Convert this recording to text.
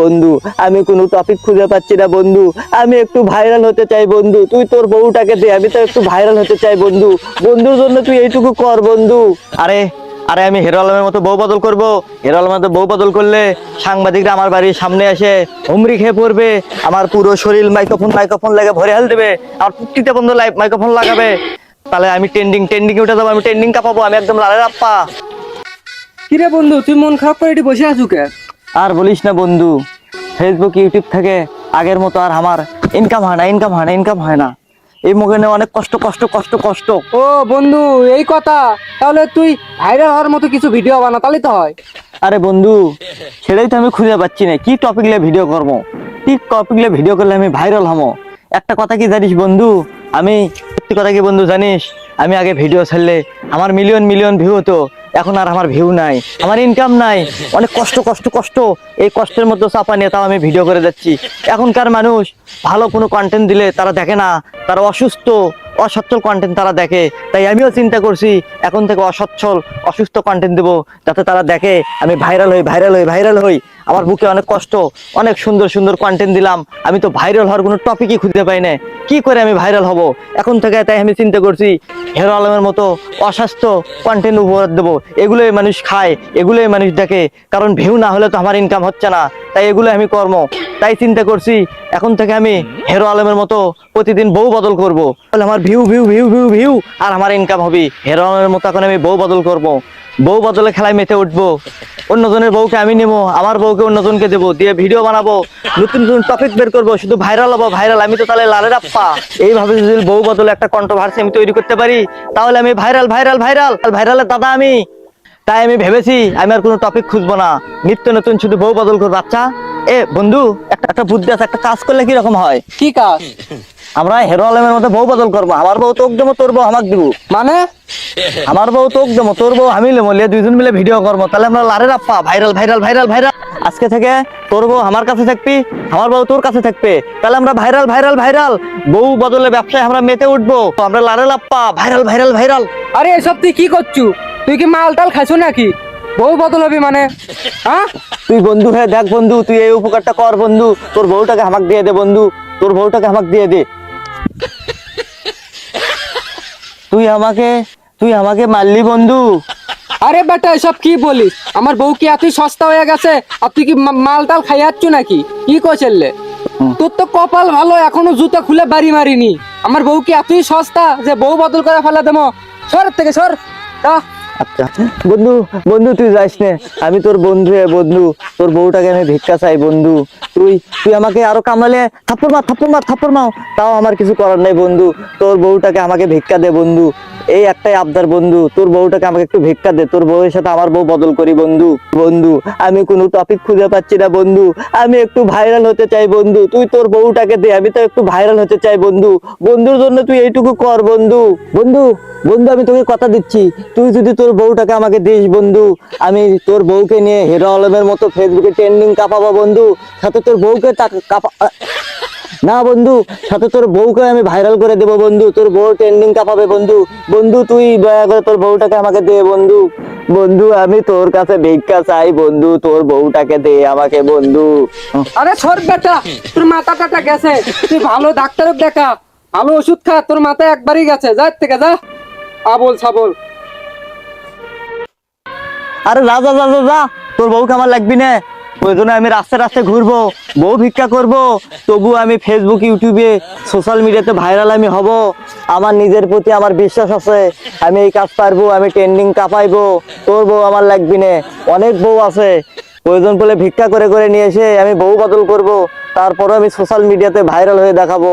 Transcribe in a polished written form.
বন্ধু আমি কোনো টপিক খুঁজে পাচ্ছি না বন্ধু, আমি একটু ভাইরাল হতে চাই বন্ধু, তুই তোর বউটাকে দে, আমি তো একটু ভাইরাল হতে চাই বন্ধু, বন্ধুর জন্য তুই এইটুকু কর বন্ধু। আরে আরে আমি হিরো আলমের মতো বউ বদল করব? হিরো আলমের মতো বউ বদল করলে সাংবাদিকরা আমার বাড়ির সামনে এসে হুমড়ি খেয়ে পড়বে, আমার পুরো শরীর মাইক্রোফোন মাইক্রোফোন লাগে ভরে হেল দেবে, আর প্রত্যেকটা বন্ধু লাইভ মাইক্রোফোন লাগাবে, তাহলে আমি ট্রেন্ডিং উঠে যাবো, আমি ট্রেন্ডিং কাঁপাবো, আমি একদম লালের আপ্পা। কিরে বন্ধু, তুই মন খারাপ করে এটি বসে আছো কে? আর বলিস না বন্ধু, ফেসবুক ইউটিউব থেকে আগের মতো আর আমার ইনকাম হয় না। এই মুখে নিয়ে অনেক কষ্ট। ও বন্ধু, এই কথা। তাহলে তুই ভাইরাল হওয়ার মতো কিছু ভিডিও বানা, তাহলে তো হয়। আরে বন্ধু, সেটাই তো আমি খুঁজে পাচ্ছি না, কি টপিক নিয়ে ভিডিও করবো, কি টপিক নিয়ে ভিডিও করলে আমি ভাইরাল হবো। একটা কথা কি জানিস বন্ধু, আমি সত্যি কথা কি বন্ধু জানিস, আমি আগে ভিডিও ছাড়লে আমার মিলিয়ন ভিউ হতো, এখন আর আমার ভিউ নাই, আমার ইনকাম নাই, অনেক কষ্ট, এই কষ্টের মধ্যে চাপা নিয়ে তাও আমি ভিডিও করে যাচ্ছি। এখনকার মানুষ ভালো কোনো কন্টেন্ট দিলে তারা দেখে না, তারা অসচ্ছল কন্টেন্ট তারা দেখে। তাই আমিও চিন্তা করছি এখন থেকে অসুস্থ কন্টেন্ট দেবো, যাতে তারা দেখে আমি ভাইরাল হই। আমার বুকে অনেক কষ্ট, অনেক সুন্দর কন্টেন্ট দিলাম, আমি তো ভাইরাল হওয়ার কোনো টপিকই খুঁজে পাই না, কি করে আমি ভাইরাল হব এখন থেকে। তাই আমি চিন্তা করছি হিরো আলমের মতো অস্বাস্থ্য কন্টেন্ট উপহার দেবো, এগুলোই মানুষ খায়, এগুলোই মানুষ দেখে, কারণ ভিউ না হলে তো আমার ইনকাম হচ্ছে না, তাই এগুলো আমি কর্ম। তাই চিন্তা করছি এখন থেকে আমি হিরো আলমের মতো প্রতিদিন বউ বদল করব, তাহলে আমার ভিউ আর আমার ইনকাম হবে। হিরো আলমের মতো এখন আমি বউ বদল করব, বউ বদলে খেলায় মেতে উঠবো, অন্যজনের বউকে আমি নেবো, আমার বউকে অন্যজনকে দেবো, দিয়ে ভিডিও বানাবো, নতুন টপিক বের করবো, শুধু ভাইরাল হবো, আমি তো তাহলে লালের আপ্পা। এইভাবে যদি বউ বদলে একটা কন্ট্রোভার্সি আমি তৈরি করতে পারি, তাহলে আমি ভাইরালের দাদা আমি। তাই আমি ভেবেছি আমি আর কোনো টপিক খুঁজবো না, নিত্য নতুন শুধু বউ বদল করবো। আচ্ছা বন্ধু, একটা বুদ্ধি আছে, একটা কাজ করলে কিরকম হয়? কি কাজ? আমরা হিরো আলমের মধ্যে বউ বদল করবো, আমার বউ তোক দেবো, তোর বউ আমাকে দিব, মানে? আমার বউ তোক দেবো, তোর বউ আমি নেবো, দুইজন মিলে ভিডিও করবো, তাহলে আমরা লারের আপ্পা, ভাইরাল। আজকে থেকে তোর বউ আমার কাছে থাকবি, আমার বউ তোর কাছে থাকবে, তাহলে আমরা ভাইরাল। বউ বদলে ব্যবসায় আমরা মেতে উঠবো, আমরা লারের আপ্পা, ভাইরাল। আরে এসব তুই কি করছু? তুই কি মাল টাল খাইছো নাকি? বউ বদল হবি মানে? হ্যাঁ, তুই বন্ধু হয়ে দেখ বন্ধু, তুই এই উপকারটা কর বন্ধু, তোর বউটাকে আমাকে দিয়ে দে বন্ধু, তোর বউটাকে আমাকে দিয়ে দে। তুই আমাকে মারলি বন্ধু। আরে বেটা, এসব কি বলিস? আমার বউ কি এতই সস্তা হয়ে গেছে? আর তুই কি মাল টাল খাই যাচ্ছ নাকি? কি করছিলে? তোর তো কপাল ভালো, এখনো জুতা খুলে বাড়ি মারিনি। আমার বউ কি এতই সস্তা যে বউ বদল করে ফেলা দেবো? সর থেকে সর। আচ্ছা বন্ধু তুই যাইস না, আমি তোর বন্ধু, তোর বউটাকে আমি ভিক্ষা চাই বন্ধু, তুই আমাকে আরো কামালে থাপ্পড় মার, তাও আমার কিছু করার নাই বন্ধু, তোর বউটাকে আমাকে ভিক্ষা দে বন্ধু, এই একটাই আবদার বন্ধু, তোর বউটাকে আমাকে একটু ভিক্ষা দে, তোর বউয়ের সাথে আমার বউ বদল করি বন্ধু। আমি কোনো টপিক খুঁজে পাচ্ছি না বন্ধু, আমি একটু ভাইরাল হতে চাই বন্ধু, তুই তোর বউটাকে দে, আমি তো একটু ভাইরাল হতে চাই বন্ধু, বন্ধুর জন্য তুই এইটুকু কর বন্ধু। আমি তোকে কথা দিচ্ছি, তুই যদি তোর বউটাকে আমাকে দিস বন্ধু, আমি তোর বউকে নিয়ে হিরো আলমের মতো ফেসবুকে ট্রেন্ডিং কাঁপাবো বন্ধু, সাথে তোর বউকে না বন্ধু, সাথে তোর বউকে আমি ভাইরাল করে দেবো বন্ধু, তোর বউ ট্রেন্ডিং কাঁপাবে বন্ধু তুই দয়া করে তোর বউটাকে আমাকে দে বন্ধু আমি তোর কাছে ভিক্ষা চাই বন্ধু, তোর বউটাকে দে আমাকে বন্ধু। আরে সর বেটা, তোর মাথা টাটা গেছে, তুই ভালো ডাক্তার দেখা, ভালো ওষুধ খা, তোর মাথা একবারই গেছে, যা থেকে যা, আবল সাবল। আরে যা, তোর বউকে আমার লাগবি না, প্রয়োজনে আমি রাস্তায় ঘুরবো, বউ ভিক্ষা করবো, তবু আমি ফেসবুক ইউটিউবে সোশ্যাল মিডিয়াতে ভাইরাল আমি হব, আমার নিজের প্রতি আমার বিশ্বাস আছে, আমি এই কাজ পারবো, আমি ট্রেন্ডিং কাঁপাইবো, তোর বউ আমার লাগবি না, অনেক বউ আছে, প্রয়োজন পড়লে ভিক্ষা করে নিয়ে এসে আমি বউ বদল করব, তারপরে আমি সোশ্যাল মিডিয়াতে ভাইরাল হয়ে দেখাবো।